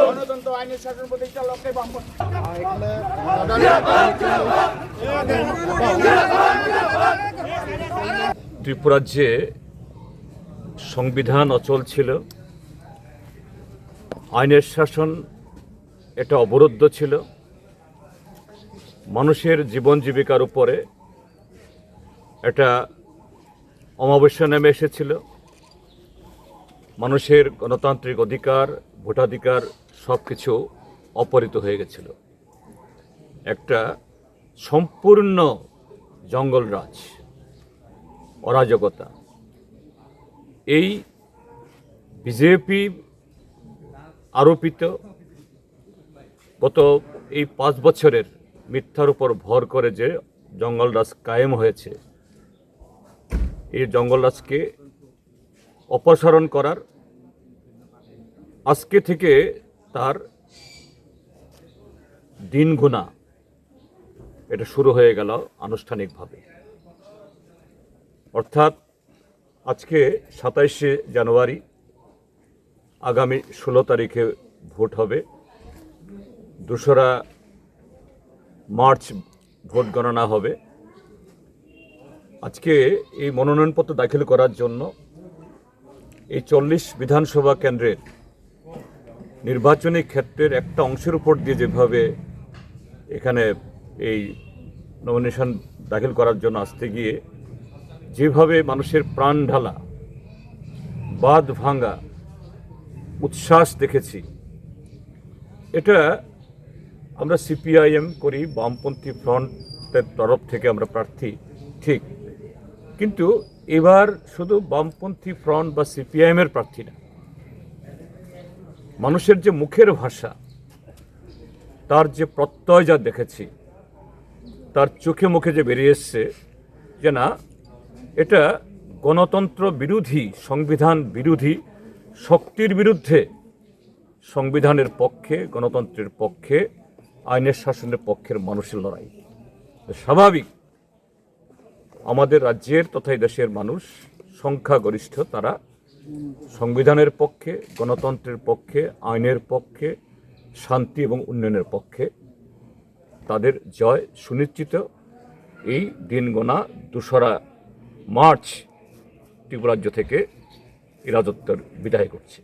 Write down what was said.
গণতন্ত্র আইনের শাসন প্রতিষ্ঠার লক্ষ্যে ত্রিপুরাজ্যে সংবিধান অচল ছিল, আইনের শাসন এটা অবরুদ্ধ ছিল, মানুষের জীবন জীবিকার উপরে এটা অমাবস্যা নেমে এসেছিল। মানুষের গণতান্ত্রিক অধিকার, ভোটাধিকার সব কিছু অপহৃত হয়ে গেছিল। একটা সম্পূর্ণ জঙ্গলরাজ, অরাজকতা। এই বিজেপি আরোপিত গত এই 5 বছরের মিথ্যার উপর ভর করে যে জঙ্গলরাজ কায়েম হয়েছে, এই জঙ্গলরাজকে অপসারণ করার আজকে থেকে তার দিন গোনা এটা শুরু হয়ে গেল আনুষ্ঠানিকভাবে। অর্থাৎ আজকে 27শে জানুয়ারি, আগামী 16 তারিখে ভোট হবে, 2রা মার্চ ভোট গণনা হবে। আজকে এই মনোনয়নপত্র দাখিল করার জন্য এই 40 বিধানসভা কেন্দ্রের নির্বাচনী ক্ষেত্রের একটা অংশের উপর দিয়ে যেভাবে এখানে এই নমিনেশন দাখিল করার জন্য আসতে গিয়ে যেভাবে মানুষের প্রাণ ঢালা, বাঁধ ভাঙা উচ্ছ্বাস দেখেছি, এটা আমরা সিপিআইএম করি, বামপন্থী ফ্রন্টের তরফ থেকে আমরা প্রার্থী, ঠিক, কিন্তু এবার শুধু বামপন্থী ফ্রন্ট বা সিপিআইএমের প্রার্থী না, মানুষের যে মুখের ভাষা, তার যে প্রত্যয় যা দেখেছি, তার চোখে মুখে যে বেরিয়ে এসছে যে না, এটা গণতন্ত্র বিরোধী, সংবিধান বিরোধী শক্তির বিরুদ্ধে সংবিধানের পক্ষে, গণতন্ত্রের পক্ষে, আইনের শাসনের পক্ষের মানুষের লড়াই। স্বাভাবিক আমাদের রাজ্যের তথা দেশের মানুষ সংখ্যাগরিষ্ঠ, তারা সংবিধানের পক্ষে, গণতন্ত্রের পক্ষে, আইনের পক্ষে, শান্তি এবং উন্নয়নের পক্ষে। তাদের জয় সুনিশ্চিত। এই দিন গোনা 2রা মার্চ ত্রিপুরাজ্য থেকে এই রাজত্বের বিদায় করছে।